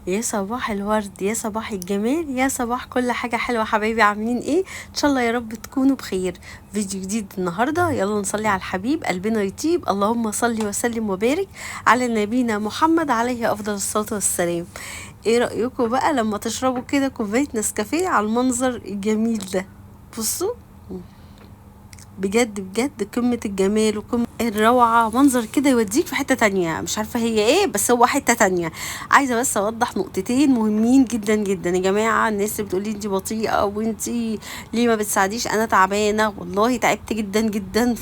يا صباح الورد، يا صباح الجمال، يا صباح كل حاجة حلوة. حبايبي عاملين ايه؟ ان شاء الله يا رب تكونوا بخير. فيديو جديد النهاردة، يلا نصلي على الحبيب قلبنا يطيب. اللهم صل وسلم وبارك على نبينا محمد عليه افضل الصلاة والسلام. ايه رأيكم بقى لما تشربوا كده كوباية نسكافيه على المنظر الجميل ده؟ بصوا، بجد بجد قمة الجمال وقمة الروعة. منظر كده يوديك في حتة تانية، مش عارفة هي ايه بس هو حتة تانية. عايزة بس اوضح نقطتين مهمين جدا جدا يا جماعة. الناس اللي بتقولي انتي بطيئة وانتي ليه ما بتساعديش، انا تعبانة والله، تعبت جدا جدا.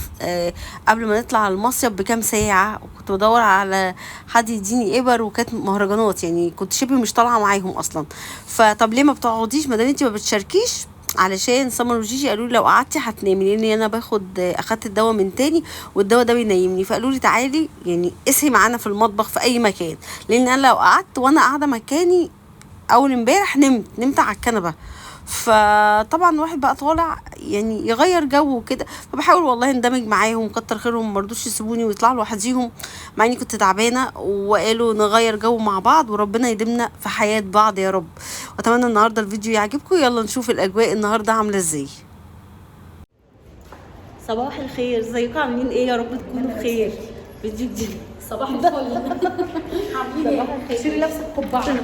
قبل ما نطلع على المصيف بكام ساعة وكنت بدور على حد يديني ابر، وكانت مهرجانات يعني كنت شبه مش طالعة معاهم اصلا. فطب ليه ما بتقعديش ما دام انتي ما بتشاركيش؟ علشان سمر وجيجي قالوا لي لو قعدتي هتنامي، لان انا اخدت الدواء من تاني والدواء ده بينيمني. فقالوا لي تعالي يعني اسهي معانا في المطبخ في اي مكان، لان انا لو قعدت وانا قاعده مكاني اول امبارح نمت على الكنبه. فطبعا واحد بقى طالع يعني يغير جو وكده، فبحاول والله اندمج معاهم. كتر خيرهم مرضوش يسيبوني ويطلعوا لوحديهم مع اني كنت تعبانه، وقالوا نغير جو مع بعض وربنا يديمنا في حياه بعض يا رب. واتمنى النهارده الفيديو يعجبكم. يلا نشوف الاجواء النهارده عامله ازاي. صباح الخير، ازيكم عاملين ايه؟ يا رب تكونوا بخير. فيديو جديد. صباح الفل. عاملين ايه؟ شيلي نفسك قبعه.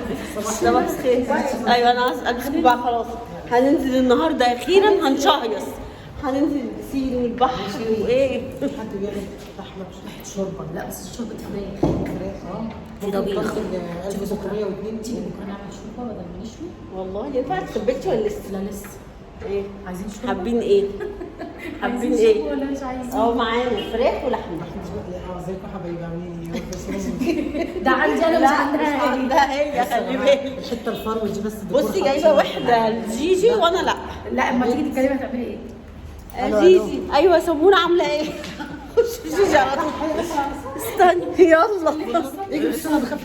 صباح الخير. ايوه انا عايز البس قبعه خلاص. هننزل النهارده اخيرا، هنشهيص، هننزل البسين والبحر وايه. حد بيعمل لحمه مش شوربه، لا بس شوربه فراخ. طبيخ. 1602 تيجي بكره نعمل شوربه بدل ما نشوي. والله ينفع تثبتي ولا لسه؟ لا لسه. ايه عايزين شوربه؟ حابين ايه؟ حابين ايه؟ ولا مش عايزين؟ معانا فراخ ولحمه. ازيكم حبايبي عاملين ايه؟ ده عندي انا مش عندها. عندها هي، خلي بالك. الحته الفروه دي بس بصي جايبه واحده لجيجي وانا لا. لا اما تيجي تتكلمي هتعملي ايه؟ جيجي ايوه سمونه عامله ايه؟ خش جيجي على طول. استني يلا. اجري بس انا بخاف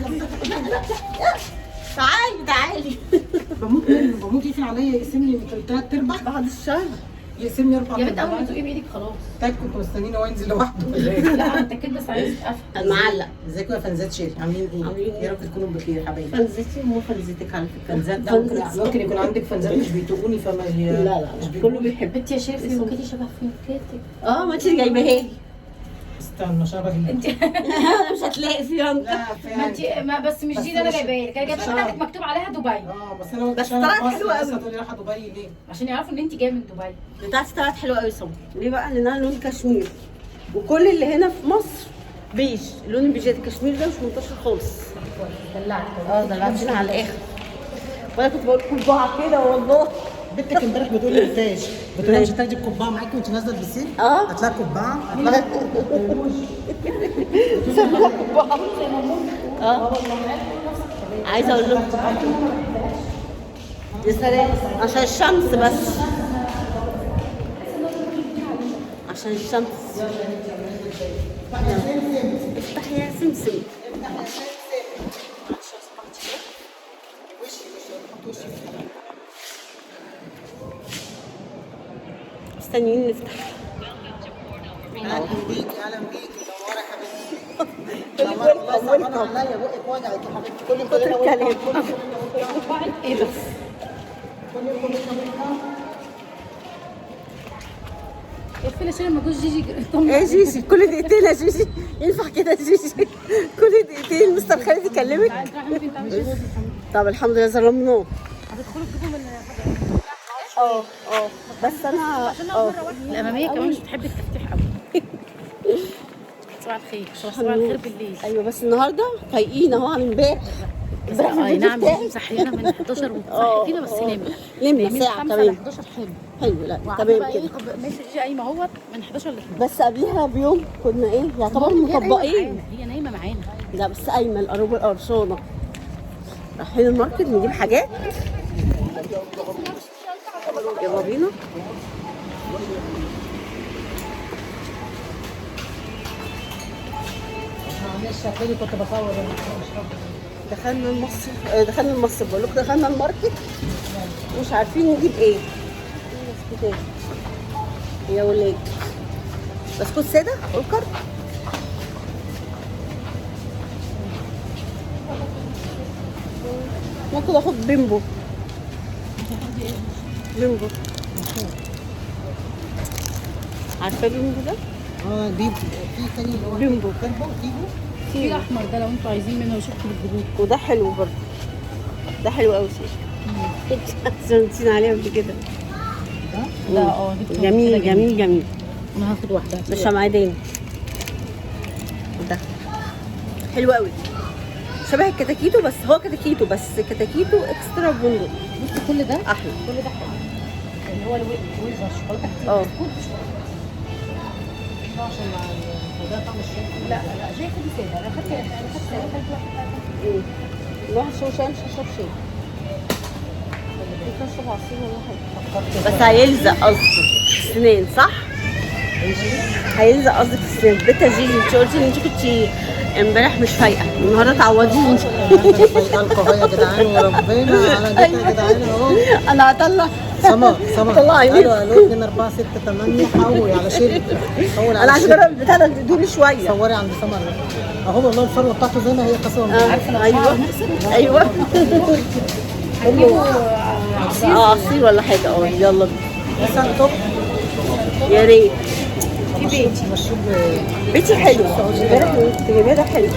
تعالي. بموت يقفل عليا يقسمني 3/4 بعد الشهر. يقسمني 4 يا بنت اول ما تزقي بايدك خلاص. طيب كنت مستنيني وانزل لوحده. لا انت كده بس عايز تقفل. المعلق. ازيكم يا فنزات شيري عاملين ايه؟ يا رب تكونوا بخير حبايبي. فنزتي مو فنزتك على فكره. فنزات ده ممكن يكون عندك فنزات مش بيتوقوني فما هي لا كله بيحب. بنتي يا شيخ فيونكتي شبه فيونكتك. ما انت جايباها لي. استنى شبه انت مش هتلاقي فيونكه. لا ما انت ما بس مش دي اللي انا جايباها لك، انا جايبه بتاعتك مكتوب عليها دبي بس انا بس طلعت حلوه قوي. هتقولي رايحه دبي ليه؟ عشان يعرفوا ان انت جايه من دبي. بتاعتي طلعت حلوه قوي صبري. ليه بقى؟ لانها لون كشمير، وكل اللي هنا في مصر بيج. لون البيجات الكشمير ده مش منتشر خالص. دلعت دلعتينا على الاخر. وانا كنت بقول قبعه كده والله. بنتك امبارح بتقول لي مفيش، بتقول لي مش هتاخدي القبعه معاكي وانت نازله البسين؟ هتلاقي قبعه، هتلاقي سميها قبعه. عايزه اقول لهم يا سلام عشان الشمس، بس عشان الشمس. افتح يا سمسم. مستنيين نفتح. اهلا بيكي اهلا بيكي، منوره يا حبيبتي. والله صعبانه عليا، بقك وجعك يا حبيبتي. كل يوم كتر الكلام. ايه بس اقفلي عشان لما جوز جيجي ايه جيجي كل دقيقتين يا جيجي؟ ينفع كده يا جيجي؟ كل دقيقتين مستر خالد يكلمك؟ طب الحمد لله ظلمناه. هتدخلوا تجيبوا من بس انا الاماميه كمان مش بتحب التفتيح قوي. صباح الخير. صباح الخير بالليل. ايوه بس النهارده فايقين اهو عن امبارح. اي نعم صحينا من 11 وصحيتينا بس نمنا ساعه كمان. 11 حلو. حلو لا تمام كده. ماشي جي قايمه اهوت من 11 ل 12. بس قبلها بيوم كنا يعتبر مطبقين. هي نايمه معانا. لا بس قايمه القرشانه. رايحين الماركت نجيب حاجات. يلا بينا. معلش هتلاقي كنت بصور دخلنا المصيف بقول لكم، دخلنا الماركت مش عارفين نجيب ايه. بسكوتات يا ولاد، بسكوت ساده والكر. ممكن اخد بيمبو. بيمبو عارفه بيمبو ده؟ دي في تاني اللي هو بيمبو تيجو. في احمر ده لو انتوا عايزين منه وشفتوا بتجيبوه. وده حلو برضه، ده حلو قوي سنتين عليه قبل كده. لا جبته جميل كده جميل جميل. انا هاخد واحده مش معدين. ده حلو قوي، شبه الكتاكيتو بس هو كتاكيتو بس كتاكيتو اكسترا بندق. بصوا كل ده احلى. كل ده حلو اللي هو الويزر شوكولاته كتير. اه. بسكوت عشان ده طعم الشاي. لا زي كده ساده. انا خدت ساده خدت واحده. الواحد شوشان مش هشرب شاي. ممكن اشرب عصير ولا حاجه. بس هيلزق قصدي السنين صح؟ هيلزق قصدي في السنين. بيتا جيجي انت قلتي ان انت كنتي امبارح مش فايقه، النهارده تعوضيني انت. فايقه يا جدعان وربنا على كده يا جدعان اهو. انا هطلع سما طلعي الو 2 4 6 8 حول على شرب. حول انا على عايزه شرب. اجرب البتاع ده ادوني شويه. صوري عند سما اهو والله الفروه بتاعته زي ما هي قسما بالله. ايوه ايوه. عصير ولا حاجه. يلا بينا. بس انتوا يا ريت. مشروب بيتي حلو امبارح كنت جايباه ده حلو.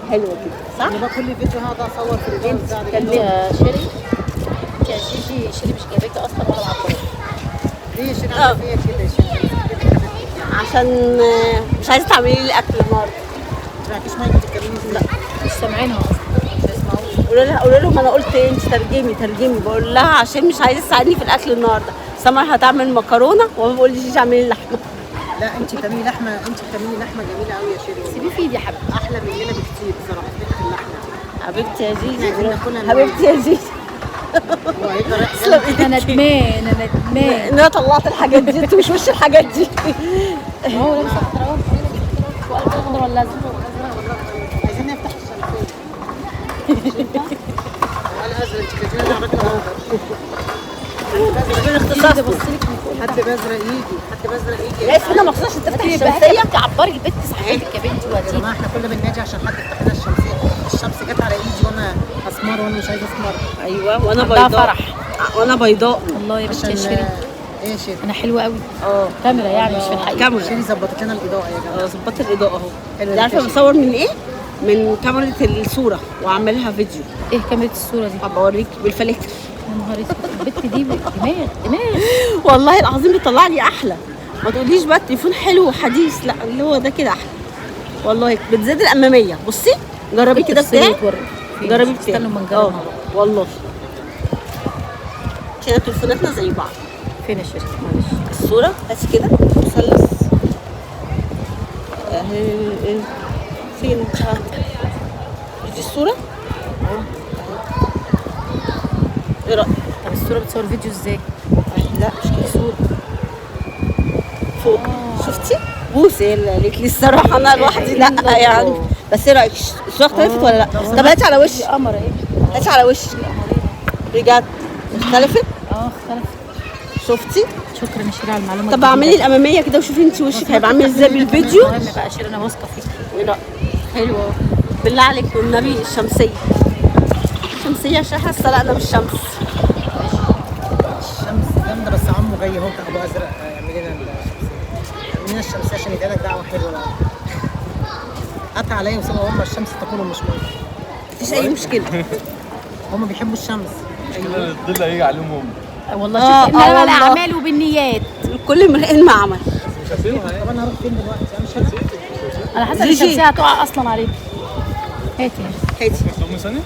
حلوه كده صح؟ انا بقى كل فيديو هقعد اصور في الرجال بتاع كان ليها شيري يا جيجي شيري مش جايباكي اصلا ولا معبره. ليه شيء عامله فيا كده يا شيخ؟ عشان مش عايزه تعملي لي الاكل النهارده. ما فيش مايك بتتكلمي ازاي؟ مش سامعينها اصلا مش هيسمعوش. قولوا لهم انا قلت انت ترجمي بقول لها عشان مش عايزه تساعدني في الاكل النهارده. سمر هتعمل مكرونه وما بقوليش اعملي اللحمه. لا انت بتعملي لحمه، جميله قوي يا شيرين. سيبيه في ايدي يا حبيبتي. احلى مننا بكتير بصراحه في حته اللحمه. حبيبتي يا زيزي ناكلها حبيبتي يا زيزي. وهيبقى تسلم ايدك. انا ندمان ان انا طلعت الحاجات دي. انت مش وش الحاجات دي. هو لابس اخضر اهو وقلب اخضر ولا ازرق؟ عايزين نفتح الشمسيه. وقال ازرق انت كاتبين لعبتنا اخضر. بالاختصاص حد بزرق يجي لا استنى ما خصناش تفتح الشمسيه الشمسيه. تعبري البت صحتك يا بنتي يا ودي. جماعه احنا كنا بنناجي عشان حد يفتح لنا الشمسيه. الشمس جت على ايدي وانا اسمر وانا مش عايزه اسمر. ايوه وانا عندها بيضاء. فرح. وانا بيضاء. الله يا بنتي يا عشان شيري ايه يا شيرين؟ انا حلوه قوي. كاميرا يعني مش في الحقيقه. كاميرا. شيرين ظبطت لنا الاضاءه يا جماعه. ظبطت الاضاءه اهو. حلوة انت عارفه الفاشن. بصور من ايه؟ من كاميرا الصوره واعملها فيديو. ايه كاميرا الصوره دي؟ هبقى اوريكي بالفلاتر. يا نهار اسود البت دي دماغ. والله العظيم بيطلع لي احلى. ما تقوليش بقى التليفون حلو وحديث، لا اللي هو ده كده احلى. والله بتزيد الاماميه. بصي جربي كده بتاعي. جربي بتاعي. استنوا ما نجرب مع بعض. والله كده تليفوناتنا زي بعض. فين يا شيري معلش. الصوره بس كده مثلث. فين دي الصوره؟ ايه رايك؟ طب الصوره بتصور فيديو ازاي؟ لا مش كده صوره فوق. شفتي؟ بوسي اللي قالت لي الصراحه انا لوحدي لا يعني. بس ايه رايك الصوره اختلفت ولا لا؟ طب هاتي على وشي. قمر ايه؟ هاتي على وشي بجد اختلفت. اختلفت. شفتي؟ شكرا يا شيري على المعلومه. طب اعملي الاماميه كده وشوفي انت وشك هيبقى عامل ازاي بالفيديو. المهم بقى يا شيري انا واثقه فيك. ايه رايك؟ حلوه بالله عليك والنبي. الشمسيه عشان احنا استلقنا من الشمس. الشمس جامده بس عمو جاي اهو ابو ازرق يعمل لنا الشمسيه عشان يدينا دعوه حلوه بقى. قطع عليا وسيبها هم الشمس تاكلهم مش مهم. مفيش اي مشكله. هم بيحبوا الشمس. الظل هيجي عليهم هم. والله شوف والله. انما الاعمال وبالنيات. كل امرئ ما عمل. مش هسيبها طب انا هروح فين دلوقتي؟ انا مش هنزل. انا حاسه ان جيجي. الشمسيه هتقع اصلا عليك. هاتي هاتي. أم ثانية؟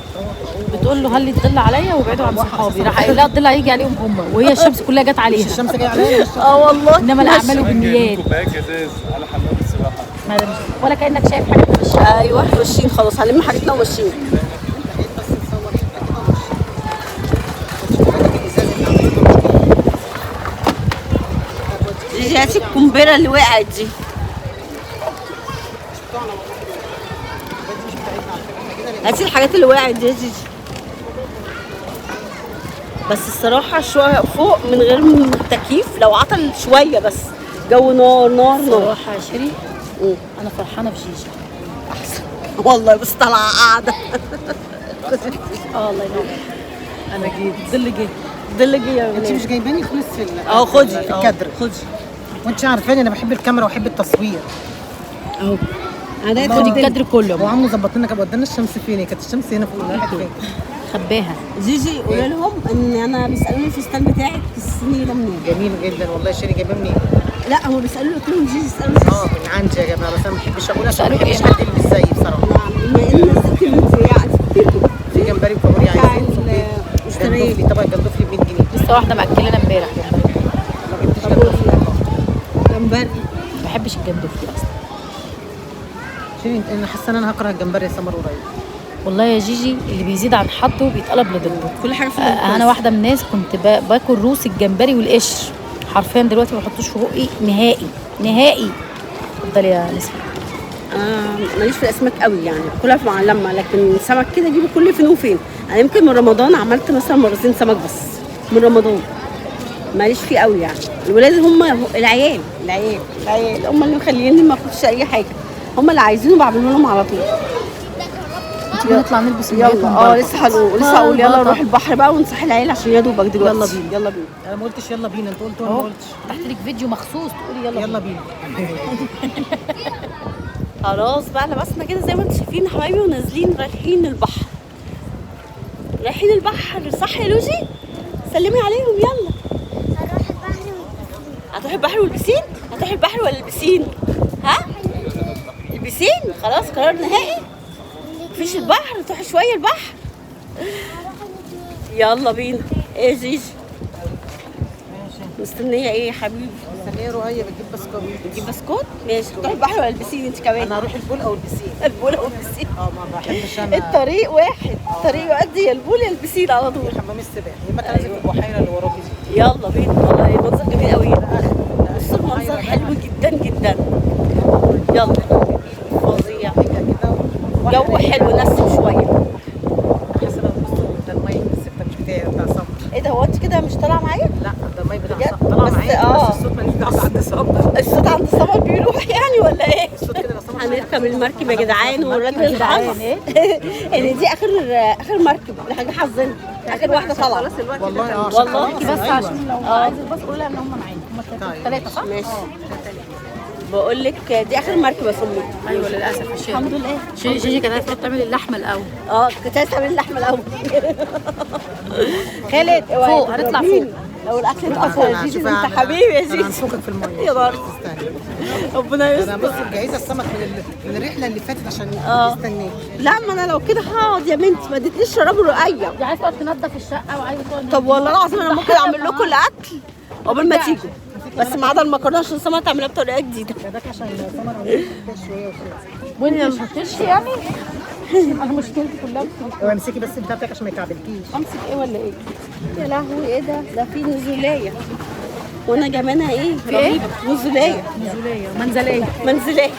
بتقول له هل الظل عليا وابعدوا عن صحابي. راح قايل لها الظل هيجي عليهم هم وهي الشمس كلها جت عليها. الشمس جايه عليا. والله انما الاعمال وبالنيات. كوباية جزاز على حمام السباحة. ما ده مش ولا كانك شايف حاجه في الشارع. ايوه ماشيين خلاص هنلم حاجتنا وماشيين. بس نصور حته كده جيجي هاتي القنبله اللي وقعت دي. هاتي الحاجات اللي وقعت دي يا جيجي. بس الصراحه شويه فوق من غير تكييف لو عطل شويه بس جو نار. صراحه يا شيري انا فرحانه بجيجي. احسن. والله بس طالعه قاعده. الله ينور. انا جيت. ظل جه. ظل جه يا انت ولاد. مش جايباني فلوس في خدي في الكادر. خدي وانت عارفاني انا بحب الكاميرا واحب التصوير. اهو. انا خدي الكادر كله. وعمو ظبط لنا كده، ودانا الشمس فين؟ كانت الشمس هنا فوق راحت فين؟ خباها. جيجي قولي لهم ان انا بيسالوني الفستان بتاعك السنين ده منين. جميل جدا والله. شيري جايباه منين؟ لا هو بيسالوا قلت لهم جيجي اسالوا من عندي يا جماعه، بس انا ما بحبش اقول عشان ما سألوك بحبش إيه؟ حد يلبس زيي بصراحه. بما ان نزلت الفيديو يعني في جمبري وكابوريا عايزين صبيط. اشتريت. جندوفلي، طبق جندوفلي ب 100 جنيه. لسه واحده مأكلنا امبارح جمبري. ما جبتش جندوفلي. جمبري. ما بحبش الجندوفلي اصلا. شيري انا حاسه ان انا هكره الجمبري يا سمر قريب. والله يا جيجي اللي بيزيد عن حده بيتقلب لضده. كل حاجه في انا واحده من الناس كنت باكل روس الجمبري والقشر حرفيا، دلوقتي ما بحطوش في بقي نهائي نهائي. اتفضلي يا نسمة. ماليش في الاسماك قوي يعني، كلها في معلمه، لكن سمك كده اجيبه كل فين وفين. انا يمكن من رمضان عملت مثلا مرتين سمك بس من رمضان. ماليش فيه قوي يعني. الولاد هم العيال هم اللي مخليني ما اخدش اي حاجه. هم اللي عايزينه بعمله لهم على طول. تيجي نطلع نلبس يلا لسه هقول يلا نروح البحر بقى ونصحي العيال عشان يا دوبك دلوقتي. يلا بينا. انا ما قلتش يلا بينا، انت قلت وانا ما قلتش. تحت لك فيديو مخصوص تقولي يلا بينا. خلاص بقى لبسنا كده زي ما انتم شايفين يا حبايبي، ونازلين رايحين البحر. صح يا لوجي؟ سلمي عليهم يلا. هتروحي البحر والبسين؟ هتروحي البحر ولا البسين؟ ها؟ البسين؟ خلاص قرار نهائي؟ مفيش البحر؟ تروحي شويه البحر؟ يلا بينا. ايه يا جيجي؟ مستنيه ايه يا حبيبي؟ مستنيه رؤية بتجيب بسكوت. بتجيب بسكوت؟ ماشي. تروحي البحر ولا البسين انت كمان؟ انا هروح البول او البسين. البول او البسين؟ ما بحبش انا. الطريق واحد، الطريق يؤدي يا البول يا البسين على طول. حمام السباحه يا اما تنزل في البحيره اللي وراكي دي. يلا بينا. والله المنظر جميل قوي. بصوا المنظر حلو جدا جدا. يلا فظيع. جو حلو نسم شويه. حاسه انا بص ده الميه السته مش بتاعي بتاع صبر. ايه ده هو انت كده مش طالعه معايا؟ لا ده الميه بتاع بجد؟ صبر طلع بس معايا. بس الصوت ماليش دعوه عند صبر. الصوت عند السمر بيروح يعني ولا ايه؟ الصوت كده لو صبر. هنركب المركب يا جدعان ونركب الحظ. ان دي اخر مركب لحاجه حظنا، اخر واحده طالعه. والله والله بس عشان لو عايز الباص قول لها ان هم معانا. هم ثلاثه صح؟ ماشي. بقول لك دي اخر مركب يا سمو. ايوه للاسف الشيء. الحمد لله. جيجي كانت هتروح تعمل اللحمه الاول. كنت عايزه اعمل اللحمه الاول. خالد فوق هنطلع فوق. لو الاكل اتاخر يا جيجي انت حبيبي يا انا جيجي. هنفخك في الميه. يا نهار استني. ربنا انا بص يستر. مجهزه السمك من الرحله اللي فاتت عشان يستنيك. لا ما انا لو كده هقعد يا بنتي، ما اديتنيش شراب رقيق. دي عايزه تقعد تنظف الشقه وعايزه تقعد. طب والله العظيم انا ممكن اعمل لكم الاكل قبل ما تيجوا، بس ما عدا المكرونه عشان سما تعملها بطريقه جديده. ده عشان السمر عمال شويه وشويه. وانت مش هتمشي يعني؟ انا مشكلتي كلها هو امسكي بس بتاعتك عشان ما يكعبلكيش. امسك ايه ولا ايه؟ يا لهوي ايه ده في نزوليه وانا جمانها ايه؟ رهيبه. نزوليه منزليه.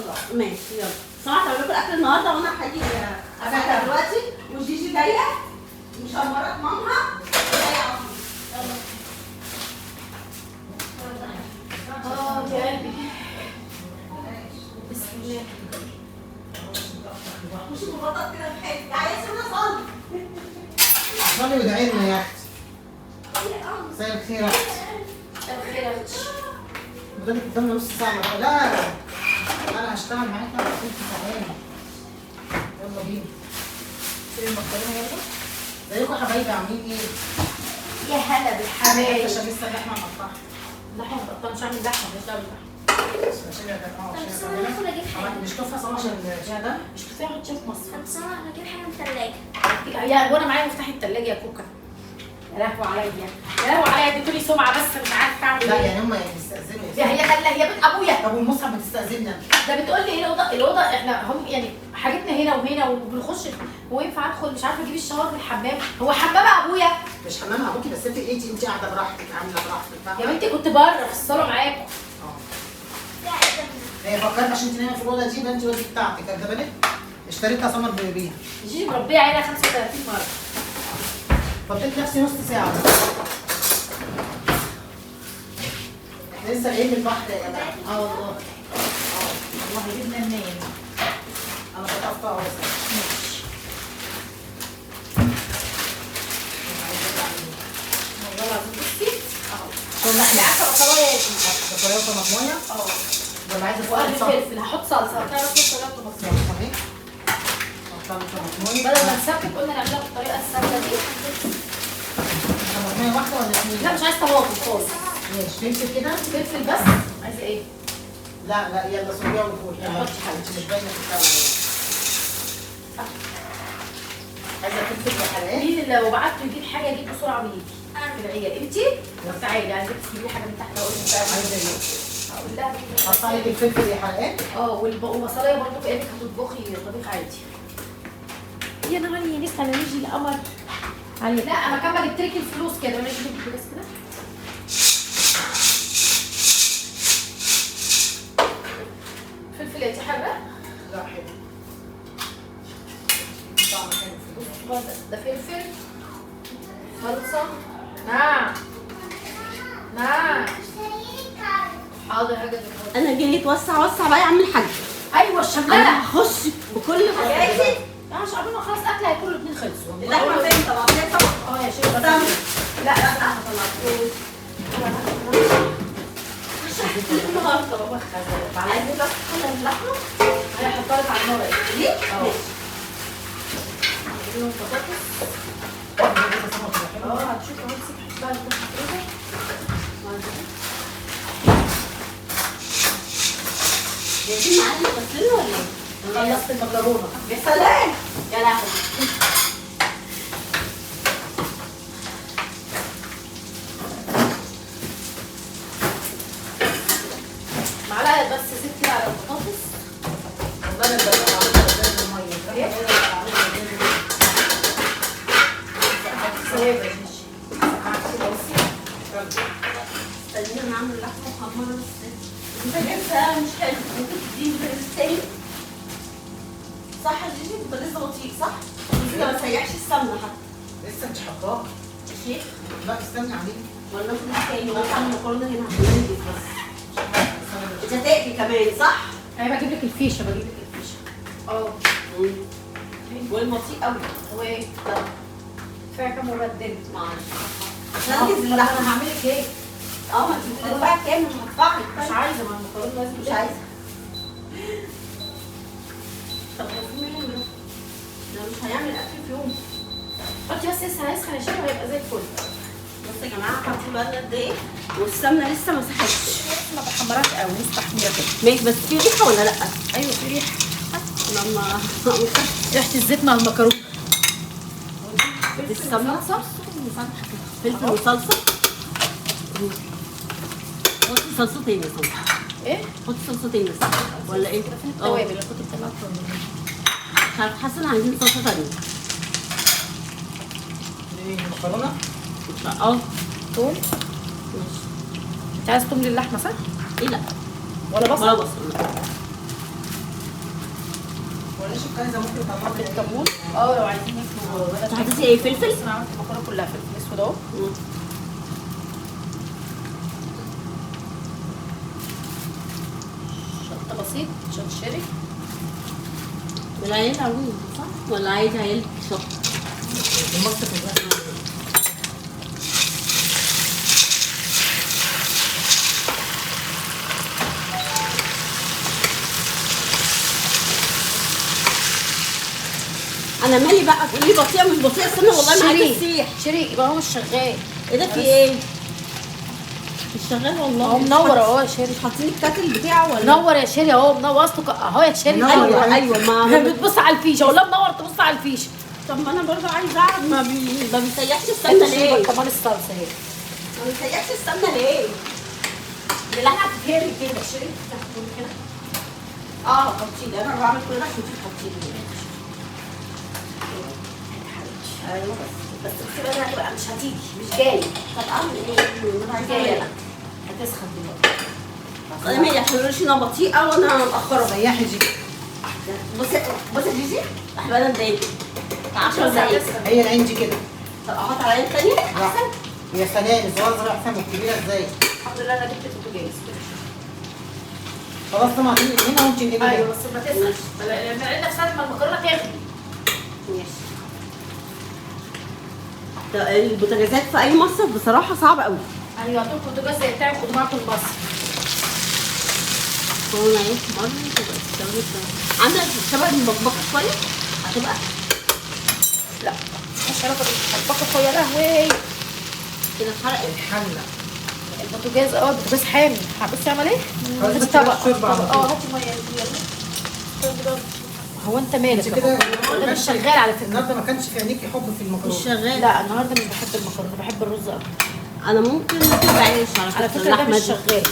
خلاص ماشي يلا. سمعت اقول لكم الاكل النهارده وانا هاجي افاتها دلوقتي وجيجي جايه مش مرات مامها جايه على طول. يلا يا قلبي بسم الله. مش مبطط كده بحياتي عايز انا اصلي. صلي وادعي لنا يا اختي. مساء الخير يا اختي. خير يا بنتي. فضلت قدامنا نص ساعة بقى. لا انا هشتغل معاك انا كنت تعبانة. يلا بينا. سيب المكرونة يلا. ازيكم يا حبايبي عاملين ايه؟ يا هلا بالحبايب. عشان لسه اللحمة مقطعة. لحمه مقطعه مش هعمل لحمه مش هعمل لحمه. عشان مش تنفع صراحة عشان البتاع ده. مش كفايه احط شيف مصر. طب سما انا اجيب حاجه من الثلاجه. يا وانا معايا مفتاح الثلاجه يا كوكا. يا لهوي عليا يا لهوي عليا اديتوا لي سمعه بس مش عارفه اعمل لا ايه. يعني هم يعني بيستأذنوا. هي خلى هي بنت ابويا. طب والمصحف بتستأذننا؟ ده بتقول لي ايه الاوضه احنا هم يعني حاجتنا هنا وهنا وبنخش. هو ينفع ادخل مش عارفه اجيب الشاور من الحمام. هو حمام ابويا مش حمام ابوكي بس انت قاعدة براحتك عاملة براحتك. يا بنتي كنت بره في الصاله معاكم. لا ايه ده؟ هي فكرت عشان انت نايمة في الأوضة دي يبقى انت ودي بتاعتك واخدة بالك؟ اشتريتها سمر بيها. جيجي مربيه عينها 35 مره. فضيت نفسي نص ساعة. احنا لسه جايين من البحر يا جماعة. اه والله. والله جبنا منين. أنا بتقطع أهو بس. ماشي. والله العظيم بصي اهو. عشان احنا عارفه بصلايه دي. بصلاية طماطماية اه. ولا عايزة وقرن صلصة؟ فلفل هحط صلصه تعرف بصلايه طماطم. صلصة اهي. حطها طماطماية. بدل ما نسبك قلنا نعملها بالطريقه السهله دي. طماطماية واحدة ولا لا اتنين؟ مش عايز طماطم خالص. ماشي فلفل كده؟ فلفل بس. عايزه ايه؟ لا يلا صبيها وفوق. يلا حطي انت مش باينة في الكاميرا. عايزة فلفل وحلقات؟ مين اللي لو بعته يجيب حاجه يجيب بسرعه ويجي؟ في العيال انتي؟ طب تعالي عايزاك تجيبي حاجه من تحت اقول لك بقى. عايزة ايه؟ هقول لها حط عليك الفلفل يا حلقات؟ اه وبصلايه برضه كانك هتطبخي طبيخ عادي. يا نهاري يا نسا انا نيجي القمر عليك. لا انا كمان جبت لك الفلوس كده ماشي جبت بس كده. فلفل يا حاجه؟ لا حلو. طعم حلو في الفلفل. ده فلفل صلصه. نعم نعم حاضر حاجه دلوقتي. انا جاي اتوسع بقى يا عم الحاج. ايوه انا الشغاله. هخش بكل حاجاتي. لا مش عارفين خلاص اكل هيكونوا الاثنين خلصوا. اللحمه فين طبعا؟ اه يا شيخ. طبعا. لا انا طلعت النهارده بابا خزان. عايزين بس حاجه اللحمه هحطها لك على النار دي؟ اه. عايزين بطاطس. اه هتشوفي اهو امسكي بقى البطاطس. جايبين معايا غسلين ولا ايه؟ خلصت المكرونه. يا سلام يا لهوي. معلقه بس ستي على البطاطس. والله انا ببقى عاملة ازاي المية. سوابع ماشي. استنينا نعمل لحمه محمره بس البوتاجاز مش حلو. ممكن تديني بوتاجاز تاني؟ صح يا جيجي؟ البوتاجاز ده بطيء صح؟ لسه ما سيحش السمنه حتى. لسه انت حطاها. يا شيخ لا استني عليه. ولا فلوس تاني ولا تعمل مكرونه هنا هننجز بس. انت هتاكلي كمان صح؟ انا بجيب لك الفيشه بجيب لك الفيشه. اه. والبطيء قوي. هو ايه؟ كفايه كام مبدل. معلش ننجز انا اللحمه. هعمل لك ايه؟ اه ما انت بتدفعي كام من مدفعك؟ مش عايزه مع المكرونه لازم مش عايزه. طب هو مين اللي ده مش هيعمل اكل في يوم. حطي بس لسه هيسخن يا شيخ وهيبقى زي الفل. بصوا يا جماعه حاطين بالنا قد ايه والسمنه لسه ما ساحتش. ما بحمرهاش قوي لسه تحميره كده. ماشي بس في ريحه ولا لا؟ ايوه في ريحه. لما ريحه الزيت مع المكرونه. السمنه فلفل وصلصه. حطي صلصه تاني يا صلصه. ايه؟ حطي صلصه تاني صح ولا ايه؟ فين التوابل اللي كنت بطلعها؟ مش عارفه حاسه ان عايزين صلصه تانيه. دي مكرونة؟ اه توم. ماشي. انت عايز توم للحمه صح؟ ايه لا ولا ولا بصل؟ بصل. بلاش الكنزه ممكن تطلع الكمون لو عايزين ياكلوا بدل حطيتي ايه فلفل؟ انا عملت المكرونه كلها فلفل اسود اهو. شطه بسيط شطشري. بالعيال عروض صح؟ ولا عايز عيال شط؟ المصر في البلد. انا مالي بقى تقولي بطيئه مش بطيئه، استنى والله معاكي تسيح. شريك يبقى هو مش شغال. ايه ده في ايه؟ مش شغال والله. هو منور اهو يا شيري. مش حاطين الكاتل بتاعه ولا؟ منور يا شيري اهو، منور اصله اهو يا شيري. ايوه ما بتبص على الفيشه ولا منور تبص على الفيشه. طب ما انا برضه عايزه اعرف ما بيسيحش السمنه ليه؟ كمان الصلصه اهي. ما بيسيحش السمنه ليه؟ بالله هتتهري كده شيري تاخد كده. حطي لي، انا بعمل كل ده عشان تحطي لي. ايوه بس بس بقى هتبقى مش هتيجي مش جاي. طب اعمل ايه؟ انا عايزه جايه ايه؟ هتسخن دلوقتي. انا مالي عشان مش انا بطيئه وانا متاخره. ريحي جي. بصي جيجي احنا بقى ندايق 10 دقايق. هي العين دي كده. طب احط على عين ثانيه احسن. يا سلام الصغيره احسن من الكبيره ازاي؟ الحمد لله انا جبت البوتاجاز. خلاص طبعا هنا وانت هنا. ايوه بس ما تسخنش لان نفسها لما المكرونه تغلي. ماشي. البوتاجازات في اي مصرف بصراحه صعبه قوي. ايوه هاتوا البوتاجاز زي بتاعي خدوا معاكم المصري. هو انا عايز مره تبقى تستوي عندك شبه المطبخه شويه هتبقى. لا مش عارفه المطبخه يا لهوي كده اتحرقت. الحله. البوتاجاز البوتاجاز حامي. بصي اعمل ايه؟ هاتي طبق. هاتي ميه. هو انت مالك؟ انت كده ده مش شغال على فكره. النهارده ما كانش في عينيكي حب في المكرونه. مش شغال. لا النهارده مش بحب المكرونه بحب الرز اكتر. انا ممكن بعيش على فكره ده مش شغال.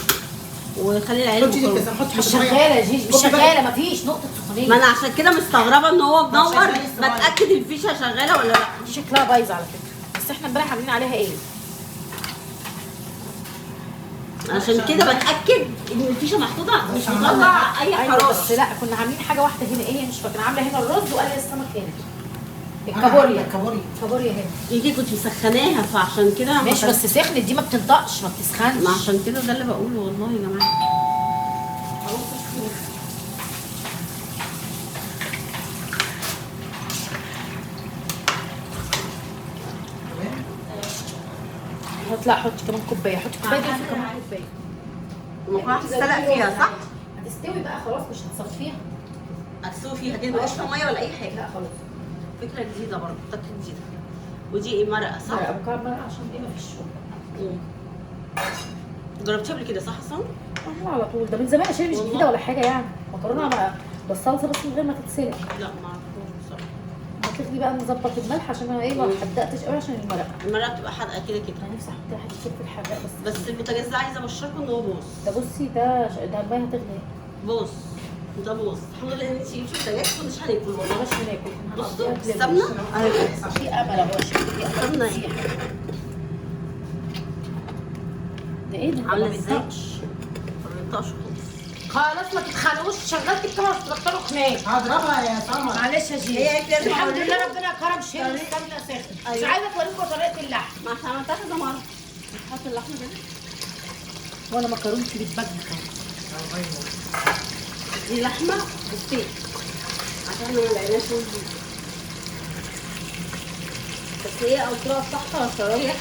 وخلي العيال حطي دي مكرونة. كده حطي مش شغاله يا جيجي مش شغاله مفيش نقطه سخونيه. ما انا عشان كده مستغربه ان هو منور. شغال الصغير. بتاكد الفيشه شغاله ولا لا. دي شكلها بايظه على فكره بس احنا امبارح عاملين عليها ايه؟ عشان كده بتاكد ان الفيشه محطوطه مش مطلع اي ايوه حراره. بس لا كنا عاملين حاجه واحده هنا ايه مش فاكره عامله هنا الرز وقال لي السمك هنا. الكابوريا الكابوريا هنا. يجي كنت مسخناها فعشان كده مش بس سخنت دي ما بتنطقش ما بتسخنش. ما عشان كده ده اللي بقوله والله يا جماعه. لا حطي كمان كوبايه حطي كوبايه دي كمان كوبايه. المكرونه هتتسلق فيها صح؟ هتستوي بقى خلاص مش هتصفيها. هتسوي فيها دي مبقاش فيها ميه ولا اي حاجه. لا خلاص. فكره جديده برضه تكه جديده. ودي ايه مرقه صح؟ مرقه مكعب مرقه عشان ايه مفيش شغل. جربتيها قبل كده صح حسام؟ على طول ده من زمان عشان مش جديده ولا حاجه يعني مكرونه بقى بالصلصه بس من غير ما تتسلق. لا ما اعرفوش بصراحه. هتاخدي بقى نظبط الملح عشان انا ايه ما حدقتش قوي عشان المرقه. المرقه بتبقى حادقه كده كده. انا نفسي احط حته فلفل حراق بس البوتاجاز ده عايزه ابشركم ان هو بوظ. ده بصي ده الميه هتغلي. بوظ. ده بوظ. الحمد لله ان انت جبتي بوتاجاز مش هناكل والله. مش هناكل. بصوا السمنه اهي. في امل اهو السمنه ايه؟ ده ايه ده؟ عامله ازاي؟ ما بينطقش خلاص ما تتخانقوش شغلت الكاميرا تبطلوا خناق. هضربها يا سمر. معلش يا جيجي. هي لازم الحمد أوريك. لله ربنا كرم شيل السمنه سخنت. مش عايزه اوريكم طريقه اللحم. ما عشان عملتها كذا مره. بتحط اللحمه كده. وانا مكرونتي بتبجح. دي لحمه بالستيك عشان ما لقيناش رز. بس هي قلتلها بتاعتها شرايح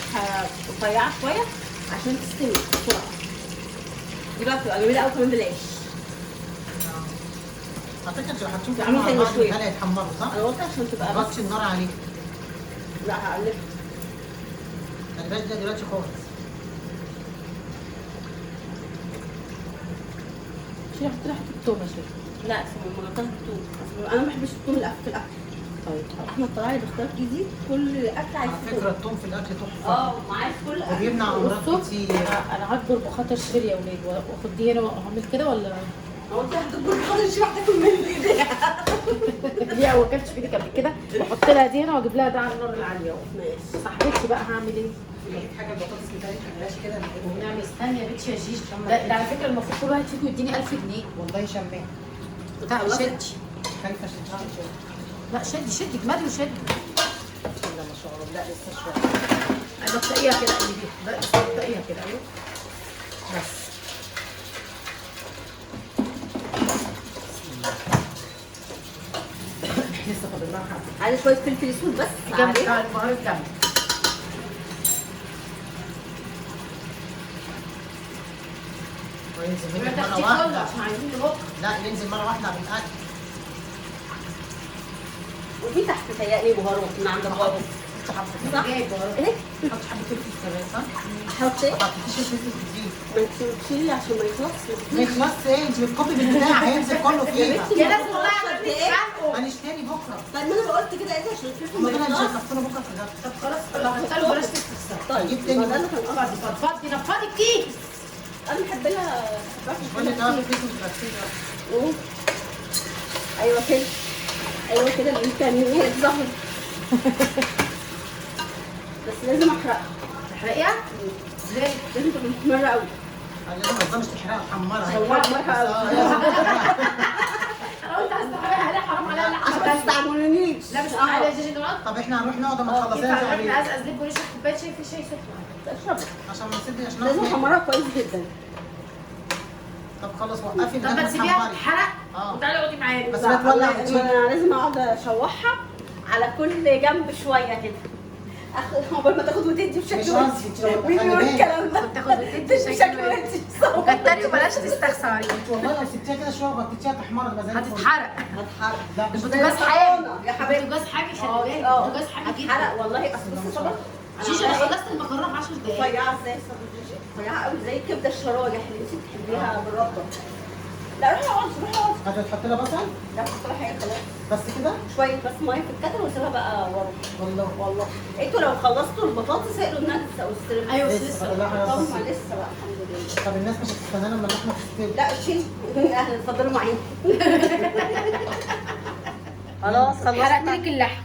رفيعه شويه عشان تستوي بسرعه. دي بقى بتبقى جميله قوي كمان بالعيش. اعتقد لو حطيتهم عامل زي المشوية. الحلقه يتحمروا صح؟ انا قلت عشان تبقى ما بس. تغطش النار عليه. لا هقلبها. خلي بالك ده دلوقتي خالص. شيل حط لي حته تومه شيل. لا اسمه مغطاه الثوم. انا ما بحبش الثوم في الاكل. طيب احمد طلع باختيار جديد كل اكل عايز على فكره الثوم في الاكل تحفه. وعايز كل ده بيمنع امراض كتير. انا هكبر بخاطر شيل يا ولاد واخد دي هنا واعمل كده ولا هو انت هتكبر خالص مش واحده تاكل من ايديها. ليه ما اكلتش في ايدي قبل كده واحط لها دي هنا واجيب لها ده على النار العاليه اهو. ماشي. صاحبتي بقى هعمل ايه؟ لقيت حاجه البطاطس بتاعتي ما كده ونعمل استني يا بنتي يا جيجي ده على فكره المفروض كل واحد فيكم يديني 1000 جنيه. والله شمام. بتاع شلتي خايفه اشدها شويه. لا شدي جمادي وشدي. بسم الله ما شاء الله. لا لسه شويه. ايوه بطئيها كده قلبيها، بس بطئيها كده ايوه. بس لسه فاضل لها حبه. عايزه شويه فلفل اسود بس جنب عليها. البهارات جنب. وينزل يبقى منك مره تحتيه كله واحده. عشان عايزين نبق. لا ينزل مره واحده على الاكل. وفي تحت تهيألي بهارات من عند بهارات. صح؟ جايب بهارات. ايه؟ حط حبه فلفل كمان صح؟ احط ايه؟ ما حطيتيش الفلفل كتير. ما انت تشيلي عشان ما يخلصش. ما يخلصش ايه؟ انت بتكبي بالبتاع هينزل كله فيها. يا ناس والله عمالين يتخانقوا. هنشتري بكره. طيب ما انا قلت كده ايه عشان الفلفل هما ما كده مش يخلصش. هيكفونا بكره في الغدا. طب خلاص بطلوا بلاش تستفسر. طيب جيب تاني ما ده اللي كان قصدي. فضفضي نفضي الكيس. انا بحب لها كل ده فلفل كتير. أوه. ايوه كده، ايوه كده الامكانيات ظهرت. بس لازم احرقها. تحرقيها؟ ازاي؟ لازم تبقى محمره قوي. لازم ما تظلمش تحرقها تحمرها. حمرها قوي. انا قلت هستحرقها لا حرام عليا لا عشان ما تستعملونيش. لا مش عليا جيجي دولار. طب احنا هنروح نقعد اما ينفع تخلصيها نروح عليه نقزقز لب ونشرب كوبايه شاي في شاي سخن. اشرب. عشان ما نسيبش عشان لازم نعرف احمرها كويس جدا. طب خلاص وقفي طب لغايه ما ما تسيبيها تحمري. تتحرق اه. وتعالي اقعدي معايا. بس لا، لا تولع أنا وتشيل. لازم اقعد اشوحها على كل جنب شويه كده. عقبال ما تاخد وتدي مش بشكل قصدي انت لو مين يقول خلي بالك. الكلام ده؟ تاخد وتدي بشكل ودي. وكتري وبلاش تستخسري. والله لو سبتيها كده شويه وغطيتيها تحمر تبقى زي الفل. هتتحرق. هتحرق. لا مش البوتاجاز زي حامي. المكرونة يا حبيبي. البوتاجاز حامي خلي بالك. اه البوتاجاز حامي جدا. هتحرق والله. اصل بصي طبعا جيجي انا خلصت المكرونه في 10 دقايق. رفيعه ازاي رفيعه قوي زي الكبده الشراجح اللي انت بتحبيها بالرده. لا روحي اقعدي روحي اقعدي. هتحط لها بصل لا بحط لها حاجه خلاص. بس كده. شويه بس ميه في الكتل واسيبها بقى ورا. والله انتوا لو خلصتوا البطاطس اقلوا النجتس او الستريبس. ايوه لسه لسه. فاضل لها حاجه طب بسيطة. ما لسه بقى الحمد لله. طب الناس مش هتستنانا لما اللحمه تستوي. لا شيل اهلا اتفضلوا معايا. خلاص حرقت خلصنا لك اللحم.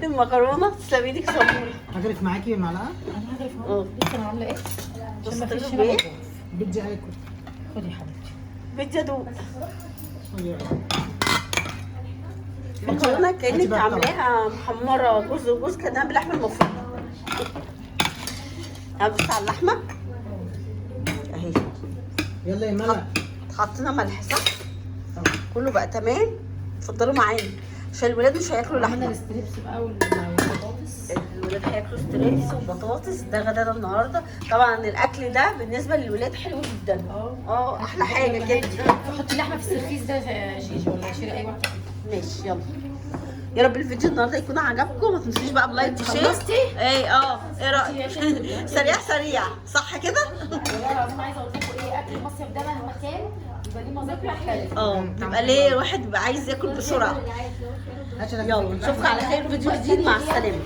المكرونه. تسلمي ايدك صبوري. هجرف معاكي بالمعلقه. انا هغرف اه. اهو. لسه انا عامله ايه؟ عشان ما فيش هنا ايه؟ مطبخ. بدي اكل. خدي يا حبيبتي. بدي ادوق. خدي يا قلبي. المكرونه كانك بقى عاملاها محمره جزء وجزء كانها باللحمه المفرومه. هبص على اللحمه اهي. يلا يا ملا. حطينا ملح صح؟ كله بقى تمام. اتفضلوا معايا عشان الولاد مش هياكلوا عملنا لحمه. الستريبس بقى والبطاطس. الولاد هياكلوا ستريبس وبطاطس. ده غدانا النهارده. طبعا الاكل ده بالنسبه للولاد حلو جدا. احلى حاجه كده. حطي اللحمه في السرفيس ده يا جيجي ولا شيري اي واحده. ماشي يلا. يا رب الفيديو النهارده يكون عجبكم. ما تنسوش بقى بلايك وشير. خلصتي؟ ايه ايه رايك؟ سريع سريع صح كده؟ والله العظيم عايزه اقول لكم ايه، اكل المصيف ده مهما كان يبقى ليه مذاق مختلف. بيبقى ليه الواحد بيبقى عايز ياكل بسرعه. يلا نشوفكم على خير فيديو جديد. مع السلامه.